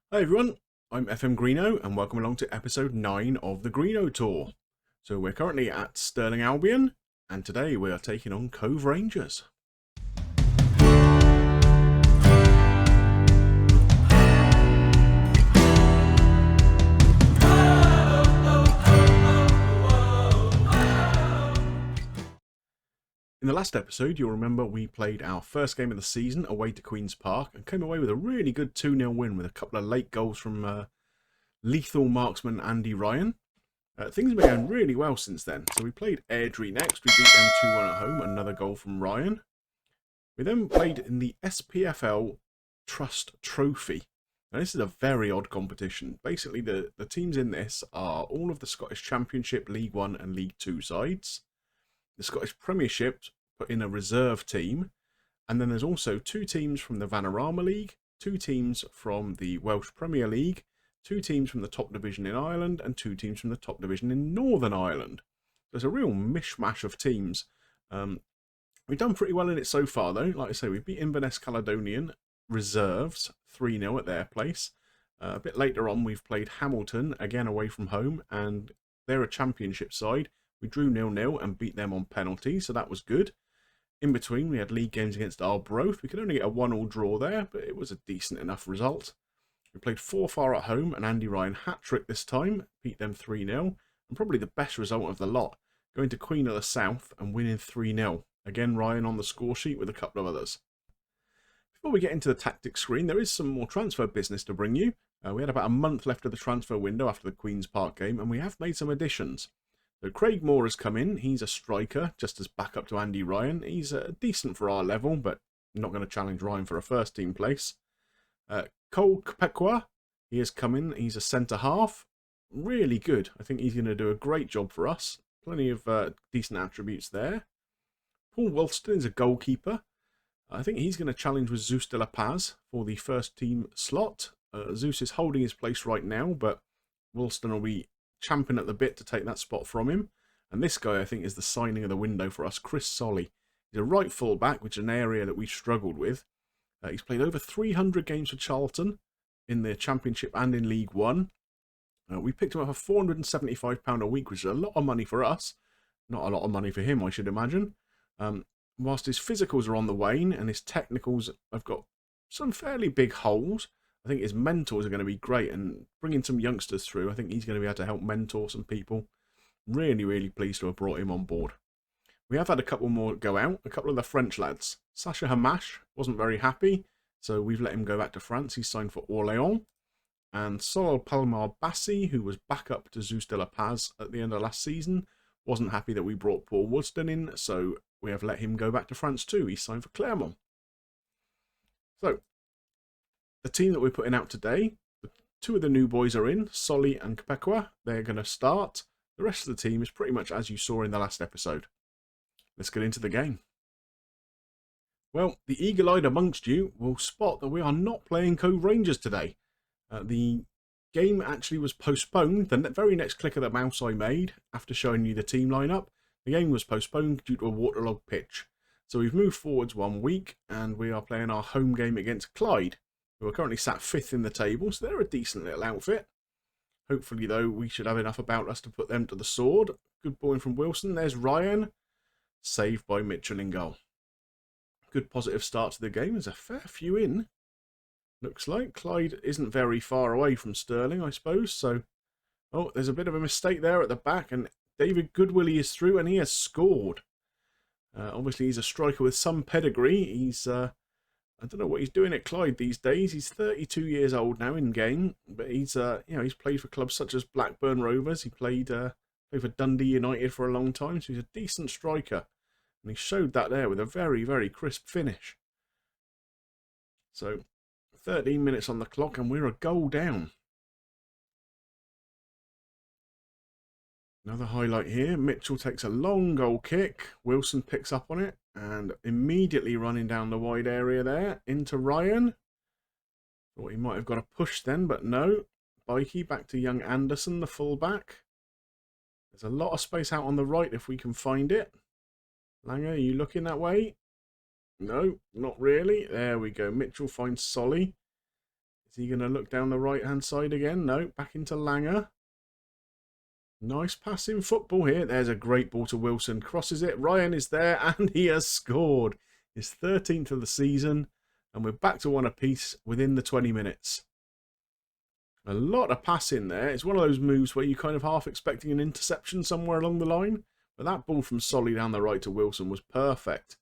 Hi everyone, I'm FM Greeno and welcome along to episode 9 of the Greeno Tour. So we're currently at Stirling Albion and today we are taking on Cove Rangers. In the last episode, you'll remember we played our first game of the season away to Queen's Park and came away with a really good 2-0 win with a couple of late goals from lethal marksman Andy Ryan. Things have been going really well since then. So we played Airdrie next. We beat them 2-1 at home, another goal from Ryan. We then played in the SPFL Trust Trophy. Now this is a very odd competition. Basically the teams in this are all of the Scottish Championship, League 1 and League 2 sides. The Scottish Premiership put in a reserve team, and then there's also 2 teams from the Vanarama League, 2 teams from the Welsh Premier League, 2 teams from the top division in Ireland, and 2 teams from the top division in Northern Ireland. There's a real mishmash of teams. We've done pretty well in it so far though. Like I say, we beat Inverness Caledonian reserves 3-0 at their place. A bit later on we've played Hamilton, again away from home, and they're a championship side. We drew 0-0 and beat them on penalty, so that was good. In between, we had league games against Arbroath. We could only get a 1-1 draw there, but it was a decent enough result. We played Forfar at home, and Andy Ryan hat-trick this time, beat them 3-0, and probably the best result of the lot, going to Queen of the South and winning 3-0. Again, Ryan on the score sheet with a couple of others. Before we get into the tactics screen, there is some more transfer business to bring you. We had about a month left of the transfer window after the Queen's Park game, and we have made some additions. So Craig Moore has come in. He's a striker, just as backup to Andy Ryan. He's decent for our level, but not going to challenge Ryan for a first team place. Cole Capecqua, he has come in. He's a centre half. Really good. I think he's going to do a great job for us. Plenty of decent attributes there. Paul Wolston is a goalkeeper. I think he's going to challenge with Zeus de la Paz for the first team slot. Zeus is holding his place right now, but Wolston will be champing at the bit to take that spot from him. And this guy, I think, is the signing of the window for us, Chris Solly. He's a right full-back, which is an area that we've struggled with. He's played over 300 games for Charlton in the Championship and in League 1. We picked him up for £475 a week, which is a lot of money for us. Not a lot of money for him, I should imagine. Whilst his physicals are on the wane and his technicals have got some fairly big holes, I think his mentors are going to be great, and bringing some youngsters through, I think he's going to be able to help mentor some people. Really, really pleased to have brought him on board. We have had a couple more go out, a couple of the French lads. Sacha Hamash wasn't very happy, so we've let him go back to France. He's signed for Orléans. And Sol Palmar Bassi, who was back up to Zeus de la Paz at the end of last season, wasn't happy that we brought Paul Woodstone in, so we have let him go back to France too. He's signed for Clermont. So, the team that we're putting out today, 2 of the new boys are in, Solly and Capecqua. They're going to start. The rest of the team is pretty much as you saw in the last episode. Let's get into the game. Well, the eagle-eyed amongst you will spot that we are not playing Cove Rangers today. The game actually was postponed. The very next click of the mouse I made, after showing you the team lineup, the game was postponed due to a waterlogged pitch. So we've moved forwards 1 week, and we are playing our home game against Clyde, who are currently sat 5th in the table, so they're a decent little outfit. Hopefully, though, we should have enough about us to put them to the sword. Good ball in from Wilson. There's Ryan. Saved by Mitchell in goal. Good positive start to the game. There's a fair few in. Looks like Clyde isn't very far away from Stirling, I suppose. So, oh, there's a bit of a mistake there at the back, and David Goodwillie is through, and he has scored. Obviously, he's a striker with some pedigree. He's I don't know what he's doing at Clyde these days. He's 32 years old now in game, but he's he's played for clubs such as Blackburn Rovers. He played for Dundee United for a long time, so he's a decent striker, and he showed that there with a very, very crisp finish. So 13 minutes on the clock, and we're a goal down. Another highlight here. Mitchell takes a long goal kick. Wilson picks up on it and immediately running down the wide area there into Ryan. Thought he might have got a push then, but no. Bikey back to young Anderson, the fullback. There's a lot of space out on the right if we can find it. Langer, are you looking that way? No, not really. There we go. Mitchell finds Solly. Is he going to look down the right-hand side again? No, back into Langer. Nice passing football here. There's a great ball to Wilson. Crosses it. Ryan is there, and he has scored. His 13th of the season, and we're back to 1 apiece within the 20 minutes. A lot of passing there. It's one of those moves where you're kind of half expecting an interception somewhere along the line. But that ball from Solly down the right to Wilson was perfect.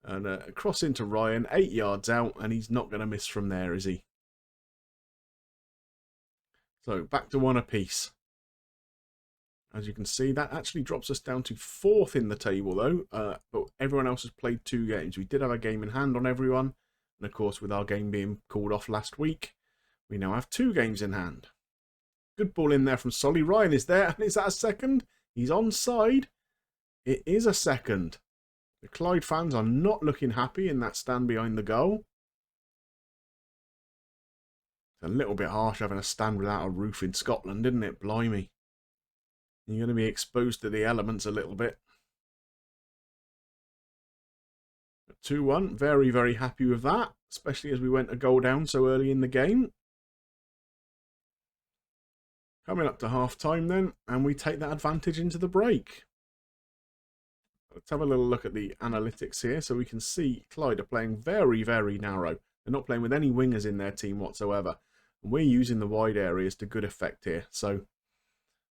And a cross into Ryan, 8 yards out, and he's not going to miss from there, is he? So back to 1 apiece. As you can see, that actually drops us down to 4th in the table, though. But everyone else has played 2 games. We did have a game in hand on everyone. And of course, with our game being called off last week, we now have 2 games in hand. Good ball in there from Solly. Ryan is there. And is that a second? He's onside. It is a second. The Clyde fans are not looking happy in that stand behind the goal. It's a little bit harsh having a stand without a roof in Scotland, isn't it? Blimey. You're going to be exposed to the elements a little bit. 2-1. Very, very happy with that. Especially as we went a goal down so early in the game. Coming up to half-time then, and we take that advantage into the break. Let's have a little look at the analytics here, so we can see Clyde are playing very, very narrow. They're not playing with any wingers in their team whatsoever. And we're using the wide areas to good effect here. So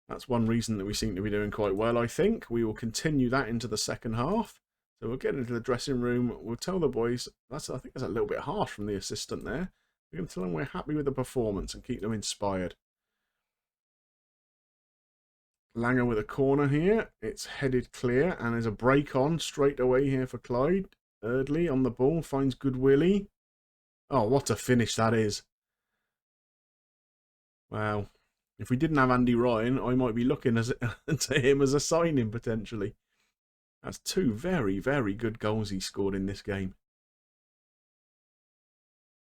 that's one reason that we seem to be doing quite well, I think. We will continue that into the second half. So we'll get into the dressing room. We'll tell the boys, I think that's a little bit harsh from the assistant there. We're going to tell them we're happy with the performance and keep them inspired. Langer with a corner here. It's headed clear and there's a break on straight away here for Clyde. Eardley on the ball, finds Good Willie. Oh, what a finish that is. Wow. If we didn't have Andy Ryan, I might be looking to him as a signing potentially. That's 2 very, very good goals he scored in this game.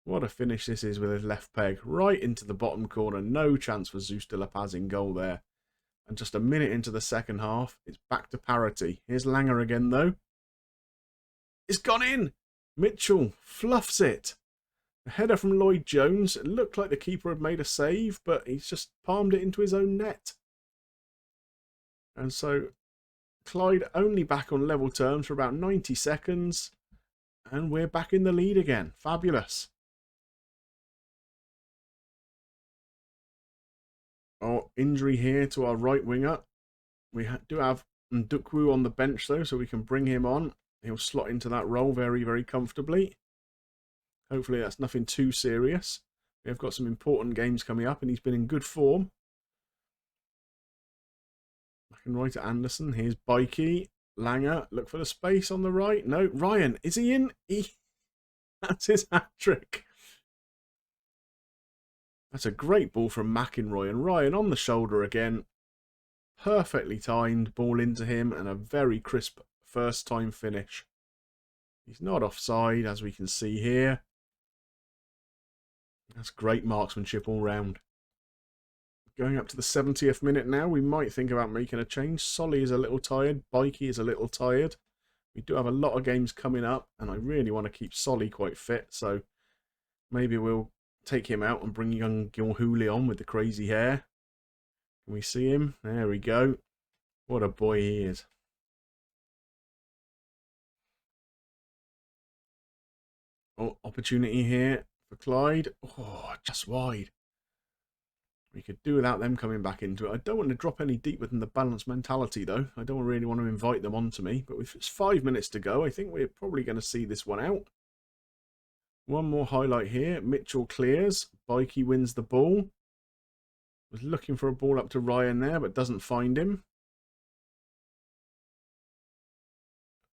What a finish this is with his left peg. Right into the bottom corner. No chance for Zeus de la Paz in goal there. And just a minute into the second half, it's back to parity. Here's Langer again, though. It's gone in! Mitchell fluffs it. A header from Lloyd Jones. It looked like the keeper had made a save, but he's just palmed it into his own net. And so, Clyde only back on level terms for about 90 seconds. And we're back in the lead again. Fabulous. Oh, injury here to our right winger. We do have Ndukwu on the bench though, so we can bring him on. He'll slot into that role very, very comfortably. Hopefully that's nothing too serious. We have got some important games coming up and he's been in good form. Back and right at Anderson. Here's Bikey. Langer. Look for the space on the right. No, Ryan. Is he in? That's his hat-trick. That's a great ball from McInroy, and Ryan on the shoulder again. Perfectly timed, ball into him, and a very crisp first time finish. He's not offside, as we can see here. That's great marksmanship all round. Going up to the 70th minute now, we might think about making a change. Solly is a little tired, Bikey is a little tired. We do have a lot of games coming up, and I really want to keep Solly quite fit, so maybe we'll take him out and bring young Gilhooly on with the crazy hair. Can we see him? There we go. What a boy he is. Oh, opportunity here for Clyde. Oh, just wide. We could do without them coming back into it. I don't want to drop any deeper than the balanced mentality, though. I don't really want to invite them onto me. But with just 5 minutes to go, I think we're probably going to see this one out. One more highlight here. Mitchell clears. Bikey wins the ball. Was looking for a ball up to Ryan there, but doesn't find him.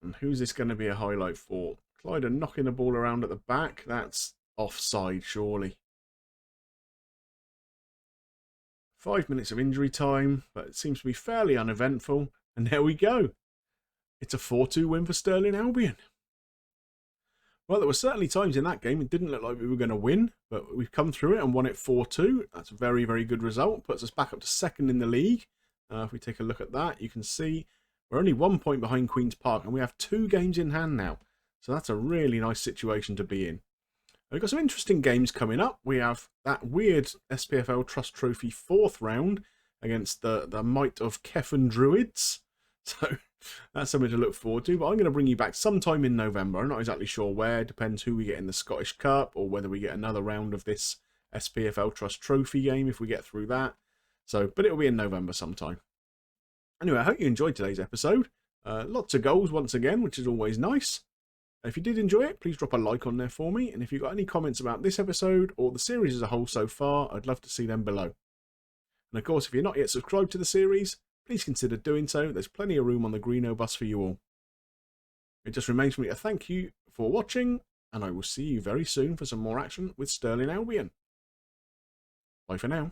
And who's this going to be a highlight for? Clyde are knocking the ball around at the back. That's offside, surely. 5 minutes of injury time, but it seems to be fairly uneventful. And there we go. It's a 4-2 win for Stirling Albion. Well, there were certainly times in that game it didn't look like we were going to win, but we've come through it and won it 4-2. That's a very, very good result. Puts us back up to second in the league. If we take a look at that, you can see we're only 1 point behind Queen's Park, and we have 2 games in hand now. So that's a really nice situation to be in. We've got some interesting games coming up. We have that weird SPFL Trust Trophy 4th round against the might of Kefan Druids. So that's something to look forward to. But I'm going to bring you back sometime in November. I'm not exactly sure where. Depends who we get in the Scottish Cup or whether we get another round of this SPFL Trust Trophy game if we get through that. So, but it'll be in November sometime. Anyway, I hope you enjoyed today's episode. Lots of goals once again, which is always nice. If you did enjoy it, please drop a like on there for me. And if you've got any comments about this episode or the series as a whole so far, I'd love to see them below. And of course, if you're not yet subscribed to the series, please consider doing so. There's plenty of room on the Greenobus for you all. It just remains for me to thank you for watching, and I will see you very soon for some more action with Stirling Albion. Bye for now.